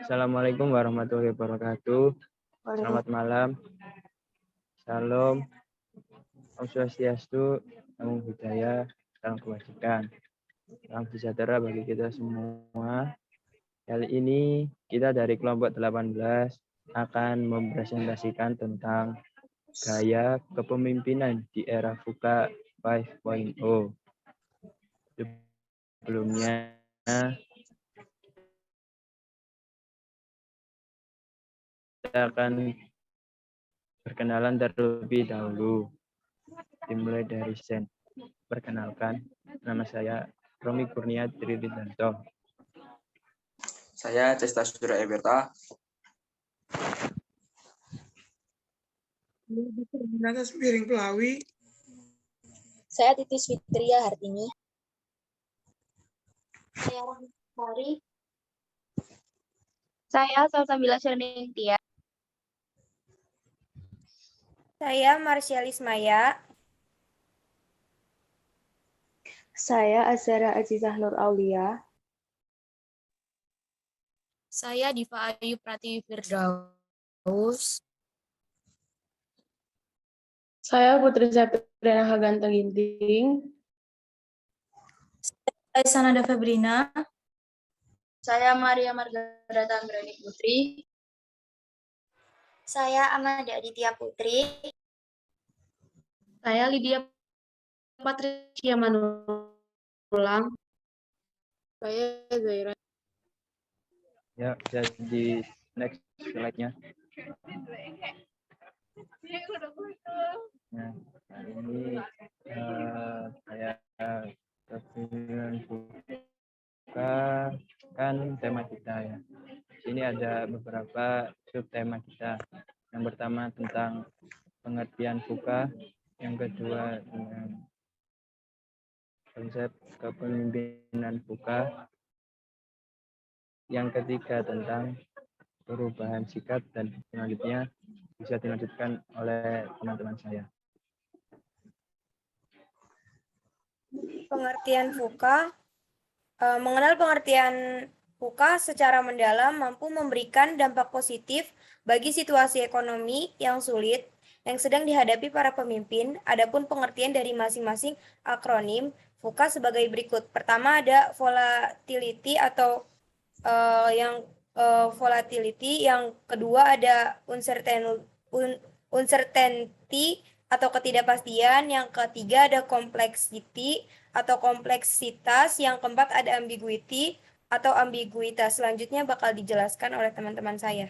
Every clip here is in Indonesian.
Assalamualaikum warahmatullahi wabarakatuh. Selamat malam. Salam. Om Swastiastu, Namo Buddhaya, salam kebajikan. Salam sejahtera bagi kita semua. Kali ini kita dari kelompok 18 akan mempresentasikan tentang gaya kepemimpinan di era VUCA 5.0. Sebelumnya, kita akan perkenalan terlebih dahulu. Dimulai dari Sen. Perkenalkan, nama saya Romi Kurnia Trididanto. Saya Cesta Sudra Eberta. Renata Sembiring Pelawi. Saya Titis Fitria Hartini. Saya Rahmari. Saya Salsabila Sirningtia. Saya Marsialis Maya. Saya Azhara Azizah Nur Aulia. Saya Diva Ayu Pratiwi Firdaus. Saya Putri Septriana Haganta Ginting. Saya Sanada Febrina. Saya Maria Margareta Andrani Putri. Saya Amanda Aditya Putri. Saya Lydia Patricia Manulang. Saya Zaira. Ya, jadi next slide-nya. Nah, hari ini saya kepemimpinan VUCA kan tema kita ya. Sini ada beberapa subtema kita. Yang pertama tentang pengertian VUCA, yang kedua dengan konsep kepemimpinan VUCA, yang ketiga tentang perubahan sikap, dan selanjutnya bisa dilanjutkan oleh teman-teman saya. Pengertian VUCA. Mengenal pengertian VUCA secara mendalam mampu memberikan dampak positif bagi situasi ekonomi yang sulit yang sedang dihadapi para pemimpin. Adapun pengertian dari masing-masing akronim VUCA sebagai berikut. Pertama ada volatility atau volatility, yang kedua ada uncertainty atau ketidakpastian, yang ketiga ada complexity atau kompleksitas, yang keempat ada ambiguity atau ambiguitas. Selanjutnya bakal dijelaskan oleh teman-teman saya.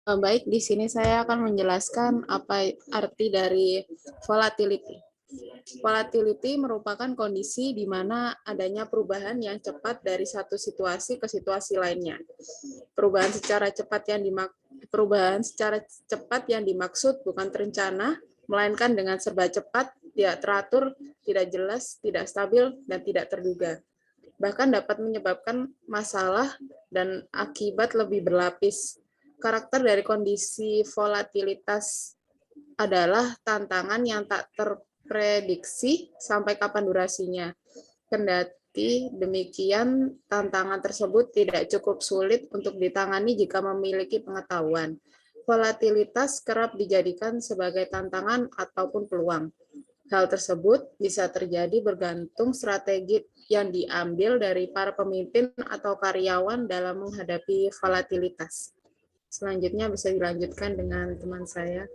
Baik, di sini saya akan menjelaskan apa arti dari volatility. Volatility merupakan kondisi di mana adanya perubahan yang cepat dari satu situasi ke situasi lainnya. Perubahan secara cepat yang dimaksud bukan terencana, melainkan dengan serba cepat, tidak teratur, tidak jelas, tidak stabil, dan tidak terduga. Bahkan dapat menyebabkan masalah dan akibat lebih berlapis. Karakter dari kondisi volatilitas adalah tantangan yang tak terprediksi sampai kapan durasinya. Kendati demikian, tantangan tersebut tidak cukup sulit untuk ditangani jika memiliki pengetahuan. Volatilitas kerap dijadikan sebagai tantangan ataupun peluang. Hal tersebut bisa terjadi bergantung strategi yang diambil dari para pemimpin atau karyawan dalam menghadapi volatilitas. Selanjutnya bisa dilanjutkan dengan teman saya.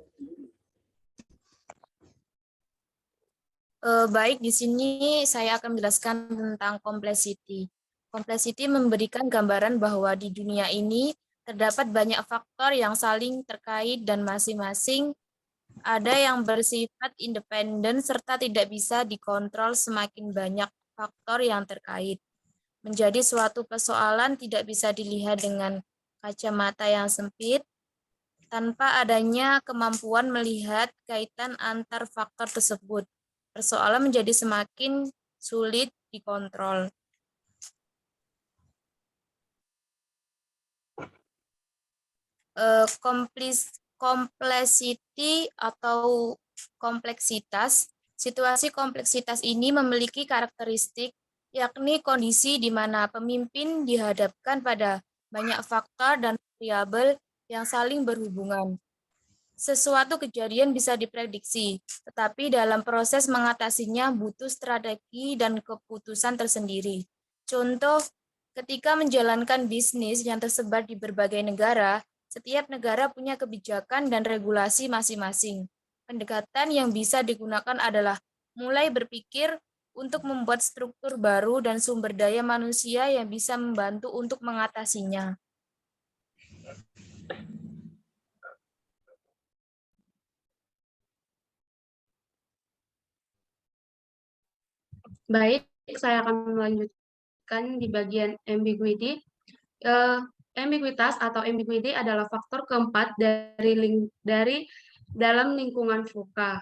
Baik, di sini saya akan menjelaskan tentang complexity. Complexity memberikan gambaran bahwa di dunia ini terdapat banyak faktor yang saling terkait dan masing-masing ada yang bersifat independen serta tidak bisa dikontrol. Semakin banyak faktor yang terkait, menjadi suatu persoalan tidak bisa dilihat dengan kacamata yang sempit tanpa adanya kemampuan melihat kaitan antar faktor tersebut. Persoalan menjadi semakin sulit dikontrol. Complexity atau kompleksitas. Situasi kompleksitas ini memiliki karakteristik, yakni kondisi di mana pemimpin dihadapkan pada banyak faktor dan variabel yang saling berhubungan. Sesuatu kejadian bisa diprediksi, tetapi dalam proses mengatasinya butuh strategi dan keputusan tersendiri. Contoh, ketika menjalankan bisnis yang tersebar di berbagai negara, setiap negara punya kebijakan dan regulasi masing-masing. Pendekatan yang bisa digunakan adalah mulai berpikir untuk membuat struktur baru dan sumber daya manusia yang bisa membantu untuk mengatasinya. Baik, saya akan melanjutkan di bagian ambiguity. Ambiguitas atau ambiguity adalah faktor keempat dari dalam lingkungan VUCA.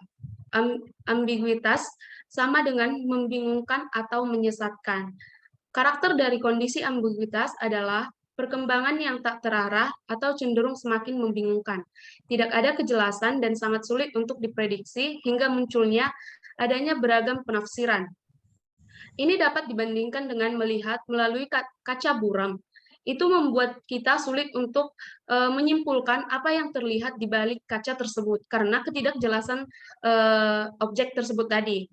Ambiguitas sama dengan membingungkan atau menyesatkan. Karakter dari kondisi ambiguitas adalah perkembangan yang tak terarah atau cenderung semakin membingungkan. Tidak ada kejelasan dan sangat sulit untuk diprediksi hingga munculnya adanya beragam penafsiran. Ini dapat dibandingkan dengan melihat melalui kaca buram. Itu membuat kita sulit untuk menyimpulkan apa yang terlihat di balik kaca tersebut karena ketidakjelasan objek tersebut tadi.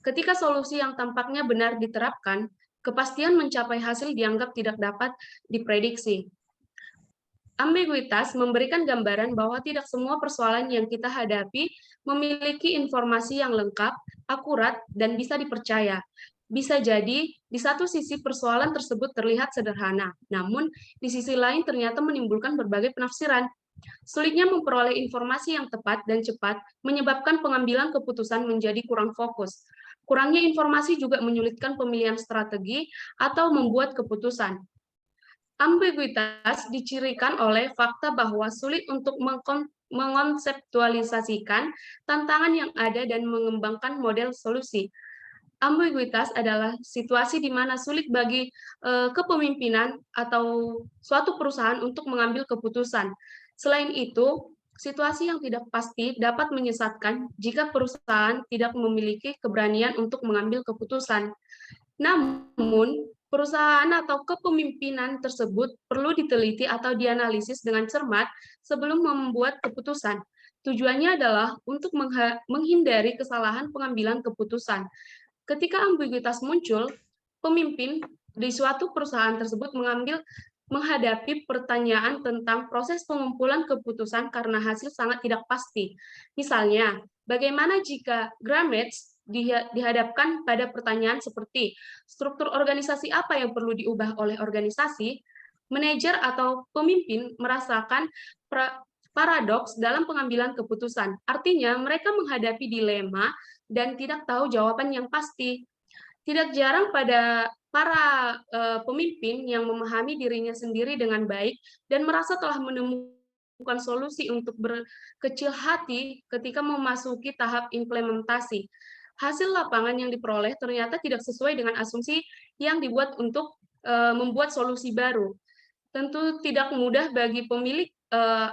Ketika solusi yang tampaknya benar diterapkan, kepastian mencapai hasil dianggap tidak dapat diprediksi. Ambiguitas memberikan gambaran bahwa tidak semua persoalan yang kita hadapi memiliki informasi yang lengkap, akurat, dan bisa dipercaya. Bisa jadi, di satu sisi persoalan tersebut terlihat sederhana, namun di sisi lain ternyata menimbulkan berbagai penafsiran. Sulitnya memperoleh informasi yang tepat dan cepat menyebabkan pengambilan keputusan menjadi kurang fokus. Kurangnya informasi juga menyulitkan pemilihan strategi atau membuat keputusan. Ambiguitas dicirikan oleh fakta bahwa sulit untuk mengkonseptualisasikan tantangan yang ada dan mengembangkan model solusi. Ambiguitas adalah situasi di mana sulit bagi kepemimpinan atau suatu perusahaan untuk mengambil keputusan. Selain itu, situasi yang tidak pasti dapat menyesatkan jika perusahaan tidak memiliki keberanian untuk mengambil keputusan. Namun, perusahaan atau kepemimpinan tersebut perlu diteliti atau dianalisis dengan cermat sebelum membuat keputusan. Tujuannya adalah untuk menghindari kesalahan pengambilan keputusan. Ketika ambiguitas muncul, pemimpin di suatu perusahaan tersebut menghadapi pertanyaan tentang proses pengumpulan keputusan karena hasil sangat tidak pasti. Misalnya, bagaimana jika Grametz dihadapkan pada pertanyaan seperti struktur organisasi apa yang perlu diubah oleh organisasi? Manajer atau pemimpin merasakan paradoks dalam pengambilan keputusan. Artinya, mereka menghadapi dilema dan tidak tahu jawaban yang pasti. Tidak jarang pada para pemimpin yang memahami dirinya sendiri dengan baik dan merasa telah menemukan solusi untuk berkecil hati ketika memasuki tahap implementasi. Hasil lapangan yang diperoleh ternyata tidak sesuai dengan asumsi yang dibuat untuk membuat solusi baru. Tentu tidak mudah bagi pemilik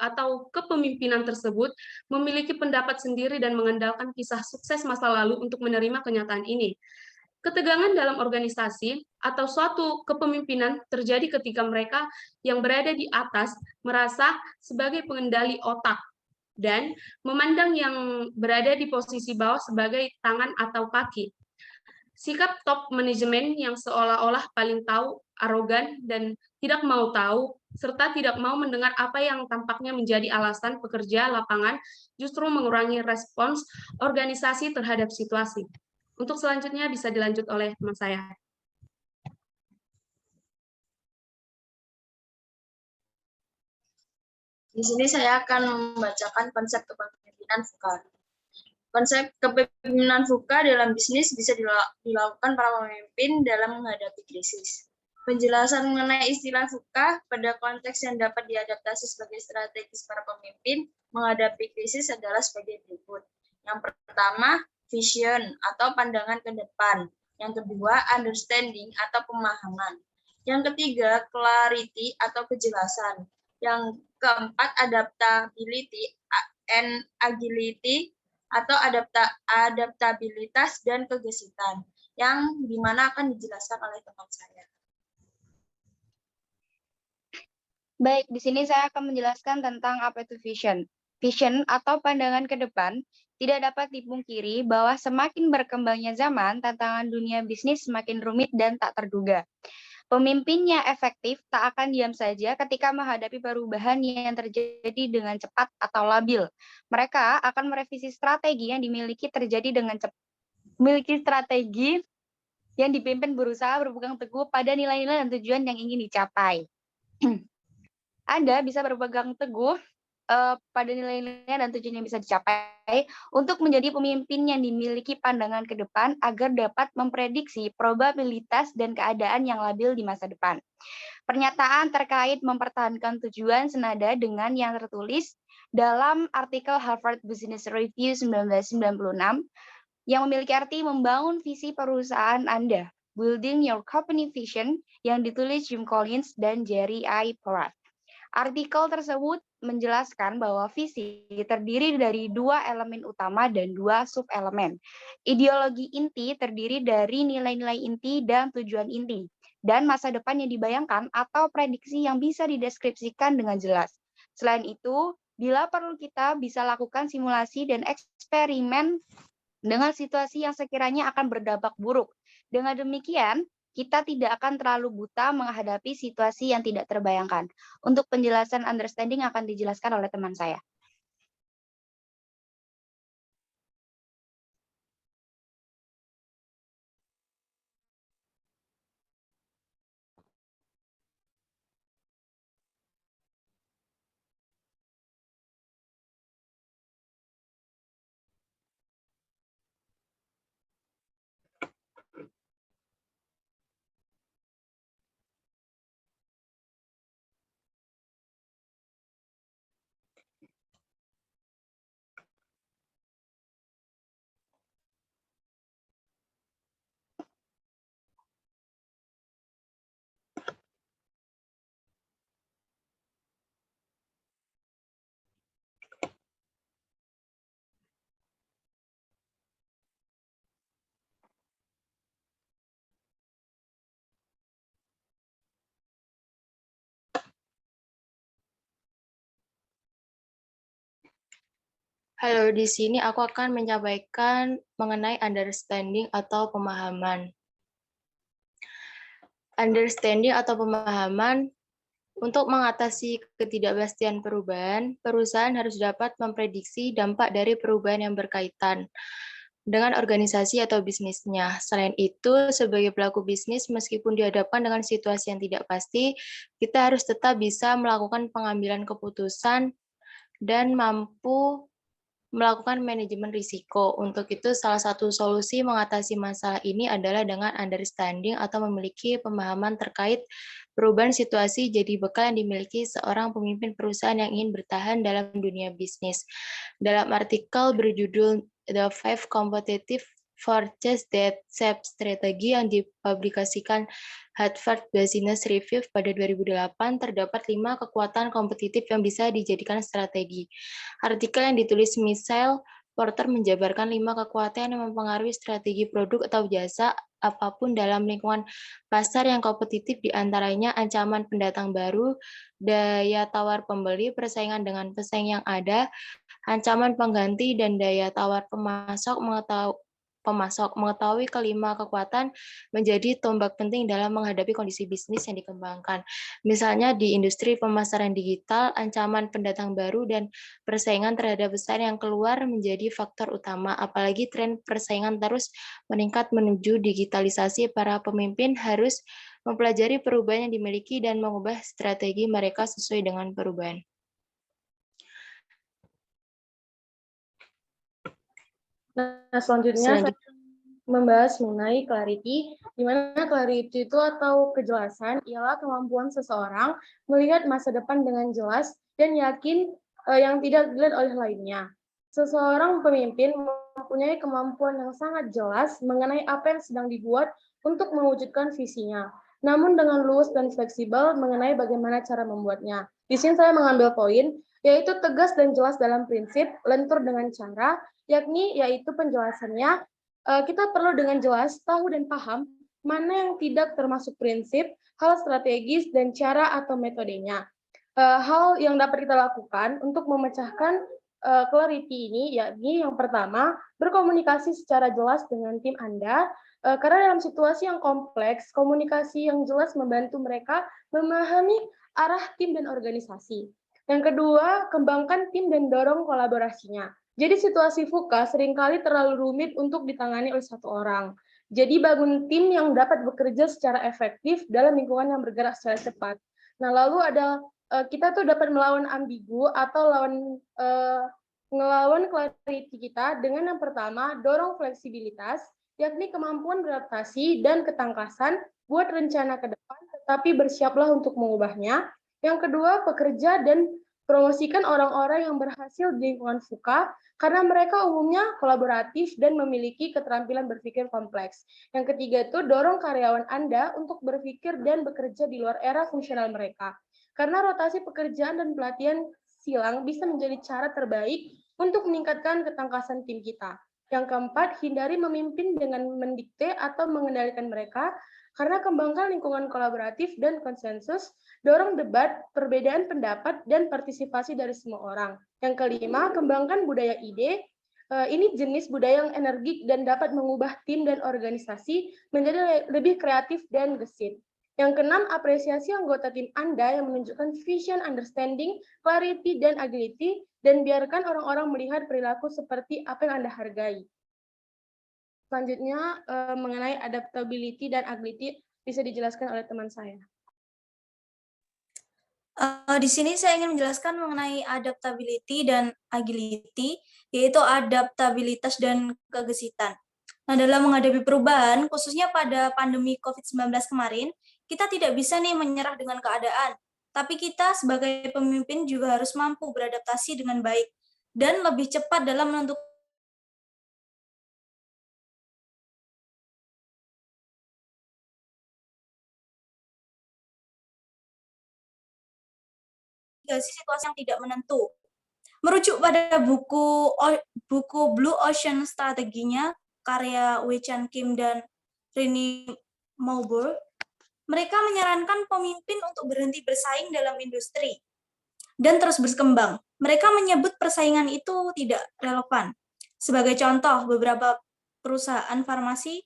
atau kepemimpinan tersebut memiliki pendapat sendiri dan mengandalkan kisah sukses masa lalu untuk menerima kenyataan ini. Ketegangan dalam organisasi atau suatu kepemimpinan terjadi ketika mereka yang berada di atas merasa sebagai pengendali otak dan memandang yang berada di posisi bawah sebagai tangan atau kaki. Sikap top manajemen yang seolah-olah paling tahu, arogan, dan tidak mau tahu, serta tidak mau mendengar apa yang tampaknya menjadi alasan pekerja lapangan justru mengurangi respons organisasi terhadap situasi. Untuk selanjutnya bisa dilanjut oleh teman saya. Di sini saya akan membacakan konsep kepemimpinan VUCA. Konsep kepemimpinan VUCA dalam bisnis bisa dilakukan para pemimpin dalam menghadapi krisis. Penjelasan mengenai istilah VUCA pada konteks yang dapat diadaptasi sebagai strategis para pemimpin menghadapi krisis adalah sebagai berikut. Yang pertama, vision atau pandangan ke depan. Yang kedua, understanding atau pemahaman. Yang ketiga, clarity atau kejelasan. Yang keempat, adaptability and agility atau adaptabilitas dan kegesitan, yang dimana akan dijelaskan oleh teman saya. Baik, di sini saya akan menjelaskan tentang apa itu vision. Vision atau pandangan ke depan tidak dapat dipungkiri bahwa semakin berkembangnya zaman, tantangan dunia bisnis semakin rumit dan tak terduga. Pemimpin yang efektif tak akan diam saja ketika menghadapi perubahan yang terjadi dengan cepat atau labil. Mereka akan merevisi strategi yang dimiliki terjadi dengan cepat. Memiliki strategi yang dipimpin berusaha berpegang teguh pada nilai-nilai dan tujuan yang ingin dicapai. Anda bisa berpegang teguh pada nilai-nilai dan tujuan yang bisa dicapai untuk menjadi pemimpin yang dimiliki pandangan ke depan agar dapat memprediksi probabilitas dan keadaan yang labil di masa depan. Pernyataan terkait mempertahankan tujuan senada dengan yang tertulis dalam artikel Harvard Business Review 1996 yang memiliki arti membangun visi perusahaan Anda, Building Your Company Vision, yang ditulis Jim Collins dan Jerry I. Porat. Artikel tersebut menjelaskan bahwa visi terdiri dari 2 elemen utama dan 2 subelemen. Ideologi inti terdiri dari nilai-nilai inti dan tujuan inti, dan masa depan yang dibayangkan atau prediksi yang bisa dideskripsikan dengan jelas. Selain itu, bila perlu kita bisa lakukan simulasi dan eksperimen dengan situasi yang sekiranya akan berdampak buruk. Dengan demikian, kita tidak akan terlalu buta menghadapi situasi yang tidak terbayangkan. Untuk penjelasan understanding akan dijelaskan oleh teman saya. Halo, di sini aku akan menyampaikan mengenai understanding atau pemahaman. Understanding atau pemahaman untuk mengatasi ketidakpastian perubahan, perusahaan harus dapat memprediksi dampak dari perubahan yang berkaitan dengan organisasi atau bisnisnya. Selain itu, sebagai pelaku bisnis, meskipun dihadapkan dengan situasi yang tidak pasti, kita harus tetap bisa melakukan pengambilan keputusan dan mampu melakukan manajemen risiko. Untuk itu, salah satu solusi mengatasi masalah ini adalah dengan understanding atau memiliki pemahaman terkait perubahan situasi jadi bekal yang dimiliki seorang pemimpin perusahaan yang ingin bertahan dalam dunia bisnis. Dalam artikel berjudul The 5 Competitive Forces That Shape Strategy yang dipublikasikan Harvard Business Review pada 2008, terdapat 5 kekuatan kompetitif yang bisa dijadikan strategi. Artikel yang ditulis Michelle Porter menjabarkan 5 kekuatan yang mempengaruhi strategi produk atau jasa apapun dalam lingkungan pasar yang kompetitif, diantaranya ancaman pendatang baru, daya tawar pembeli, persaingan dengan pesaing yang ada, ancaman pengganti, dan daya tawar pemasok. Mengetahui kelima kekuatan menjadi tombak penting dalam menghadapi kondisi bisnis yang dikembangkan. Misalnya di industri pemasaran digital, ancaman pendatang baru dan persaingan terhadap pesaing yang keluar menjadi faktor utama. Apalagi tren persaingan terus meningkat menuju digitalisasi, para pemimpin harus mempelajari perubahan yang dimiliki dan mengubah strategi mereka sesuai dengan perubahan. Nah, selanjutnya saya membahas mengenai clarity, di mana clarity itu atau kejelasan ialah kemampuan seseorang melihat masa depan dengan jelas dan yakin yang tidak dilihat oleh lainnya. Seseorang pemimpin mempunyai kemampuan yang sangat jelas mengenai apa yang sedang dibuat untuk mewujudkan visinya. namun dengan luas dan fleksibel mengenai bagaimana cara membuatnya. Di sini saya mengambil poin, yaitu tegas dan jelas dalam prinsip, lentur dengan cara, yaitu penjelasannya, kita perlu dengan jelas tahu dan paham mana yang tidak termasuk prinsip, hal strategis, dan cara atau metodenya. Hal yang dapat kita lakukan untuk memecahkan clarity ini, yakni yang pertama, berkomunikasi secara jelas dengan tim Anda, karena dalam situasi yang kompleks, komunikasi yang jelas membantu mereka memahami arah tim dan organisasi. Yang kedua, kembangkan tim dan dorong kolaborasinya. Jadi situasi VUCA seringkali terlalu rumit untuk ditangani oleh satu orang. Jadi bangun tim yang dapat bekerja secara efektif dalam lingkungan yang bergerak secara cepat. Nah, lalu ada kita tuh dapat melawan ambigu atau ngelawan clarity kita dengan yang pertama, dorong fleksibilitas, yakni kemampuan beradaptasi dan ketangkasan buat rencana ke depan, tetapi bersiaplah untuk mengubahnya. Yang kedua, pekerja dan promosikan orang-orang yang berhasil di lingkungan VUCA, karena mereka umumnya kolaboratif dan memiliki keterampilan berpikir kompleks. Yang ketiga itu, dorong karyawan Anda untuk berpikir dan bekerja di luar era fungsional mereka. Karena rotasi pekerjaan dan pelatihan silang bisa menjadi cara terbaik untuk meningkatkan ketangkasan tim kita. Yang keempat, hindari memimpin dengan mendikte atau mengendalikan mereka, karena kembangkan lingkungan kolaboratif dan konsensus, dorong debat, perbedaan pendapat, dan partisipasi dari semua orang. Yang kelima, kembangkan budaya ide. Ini jenis budaya yang energik dan dapat mengubah tim dan organisasi menjadi lebih kreatif dan gesit. Yang keenam, apresiasi anggota tim Anda yang menunjukkan vision, understanding, clarity, dan agility, dan biarkan orang-orang melihat perilaku seperti apa yang Anda hargai. Selanjutnya, mengenai adaptability dan agility bisa dijelaskan oleh teman saya. Di sini saya ingin menjelaskan mengenai adaptability dan agility, yaitu adaptabilitas dan kegesitan. Nah, dalam menghadapi perubahan, khususnya pada pandemi COVID-19 kemarin, kita tidak bisa nih menyerah dengan keadaan, tapi kita sebagai pemimpin juga harus mampu beradaptasi dengan baik dan lebih cepat dalam menentukan situasi yang tidak menentu. Merujuk pada buku Blue Ocean Strateginya, karya Wei Chan Kim dan Rini Maubourg, mereka menyarankan pemimpin untuk berhenti bersaing dalam industri dan terus berkembang. Mereka menyebut persaingan itu tidak relevan. Sebagai contoh, beberapa perusahaan farmasi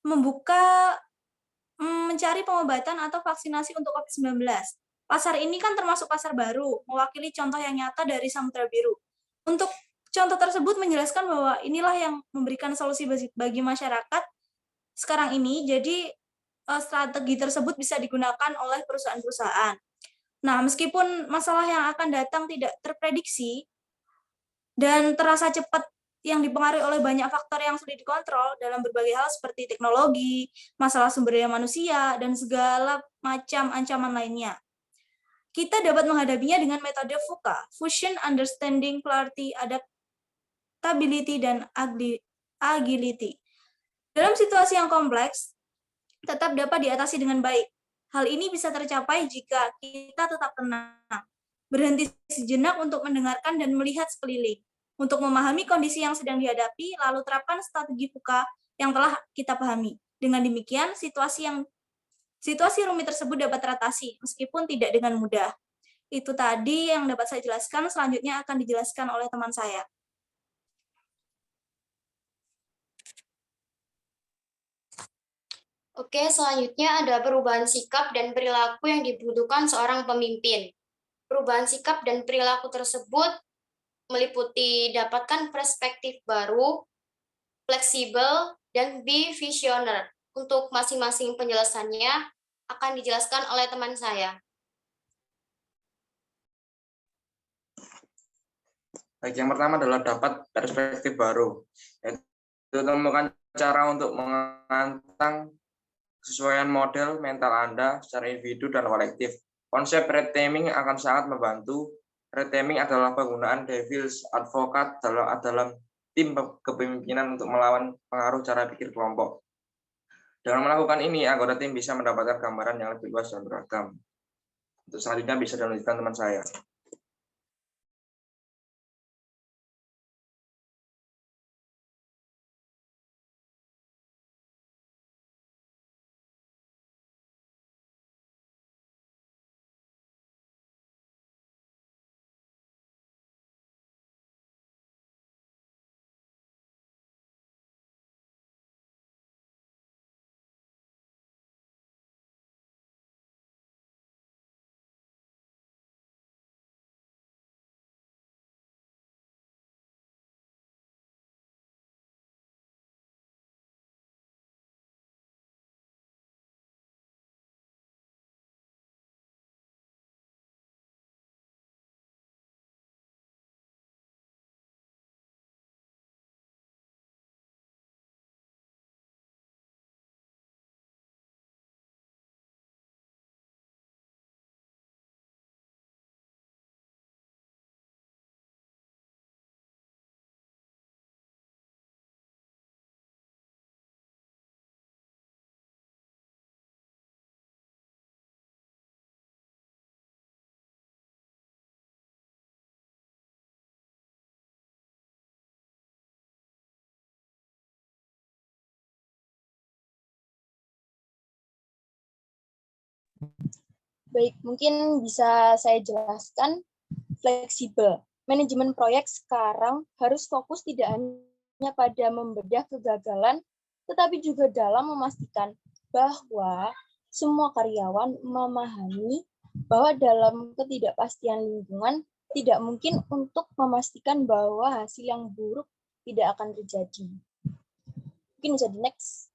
mencari pengobatan atau vaksinasi untuk COVID-19. Pasar ini kan termasuk pasar baru, mewakili contoh yang nyata dari Samudra Biru. Untuk contoh tersebut menjelaskan bahwa inilah yang memberikan solusi bagi masyarakat sekarang ini, jadi strategi tersebut bisa digunakan oleh perusahaan-perusahaan. Nah, meskipun masalah yang akan datang tidak terprediksi dan terasa cepat yang dipengaruhi oleh banyak faktor yang sulit dikontrol dalam berbagai hal seperti teknologi, masalah sumber daya manusia, dan segala macam ancaman lainnya. Kita dapat menghadapinya dengan metode VUCA, Fusion, Understanding, Clarity, Adaptability, dan Agility. Dalam situasi yang kompleks, tetap dapat diatasi dengan baik. Hal ini bisa tercapai jika kita tetap tenang, berhenti sejenak untuk mendengarkan dan melihat sekeliling, untuk memahami kondisi yang sedang dihadapi, lalu terapkan strategi VUCA yang telah kita pahami. Dengan demikian, situasi rumit tersebut dapat teratasi, meskipun tidak dengan mudah. Itu tadi yang dapat saya jelaskan, selanjutnya akan dijelaskan oleh teman saya. Oke, selanjutnya ada perubahan sikap dan perilaku yang dibutuhkan seorang pemimpin. Perubahan sikap dan perilaku tersebut meliputi dapatkan perspektif baru, fleksibel, dan be visioner. Untuk masing-masing penjelasannya akan dijelaskan oleh teman saya. Baik, yang pertama adalah dapat perspektif baru. Yaitu temukan cara untuk menantang kesesuaian model mental Anda secara individu dan kolektif. Konsep reframing akan sangat membantu. Reframing adalah penggunaan devil's advocate dalam tim kepemimpinan untuk melawan pengaruh cara pikir kelompok. Dengan melakukan ini, anggota tim bisa mendapatkan gambaran yang lebih luas dan beragam. Untuk selanjutnya bisa dilanjutkan teman saya. Baik, mungkin bisa saya jelaskan fleksibel. Manajemen proyek sekarang harus fokus tidak hanya pada membedah kegagalan, tetapi juga dalam memastikan bahwa semua karyawan memahami bahwa dalam ketidakpastian lingkungan tidak mungkin untuk memastikan bahwa hasil yang buruk tidak akan terjadi. Mungkin bisa di next.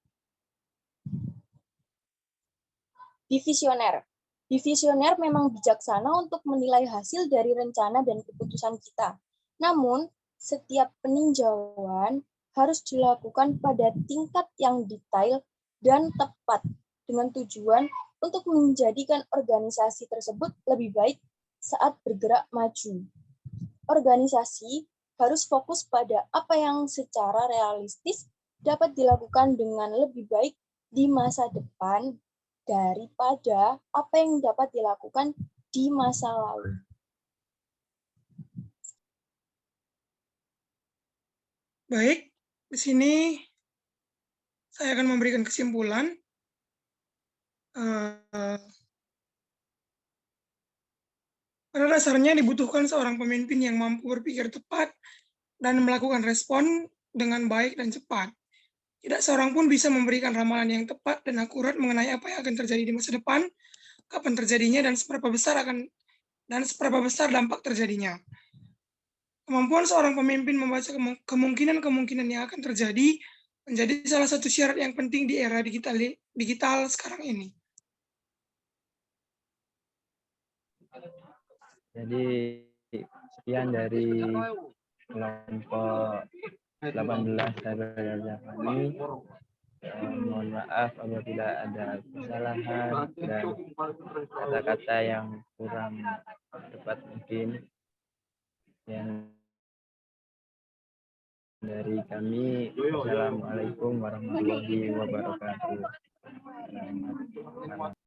Divisioner. Divisioner memang bijaksana untuk menilai hasil dari rencana dan keputusan kita. Namun, setiap peninjauan harus dilakukan pada tingkat yang detail dan tepat dengan tujuan untuk menjadikan organisasi tersebut lebih baik saat bergerak maju. Organisasi harus fokus pada apa yang secara realistis dapat dilakukan dengan lebih baik di masa depan daripada apa yang dapat dilakukan di masa lalu. Baik, di sini saya akan memberikan kesimpulan. Pada dasarnya dibutuhkan seorang pemimpin yang mampu berpikir tepat dan melakukan respon dengan baik dan cepat. Tidak seorang pun bisa memberikan ramalan yang tepat dan akurat mengenai apa yang akan terjadi di masa depan, kapan terjadinya, dan seberapa besar dampak terjadinya. Kemampuan seorang pemimpin membaca kemungkinan-kemungkinan yang akan terjadi menjadi salah satu syarat yang penting di era digital sekarang ini. Jadi sekian dari kelompok 18 saudara kami. Mohon maaf apabila ada kesalahan dan kata-kata yang kurang tepat mungkin. Yang dari kami, Assalamualaikum warahmatullahi wabarakatuh.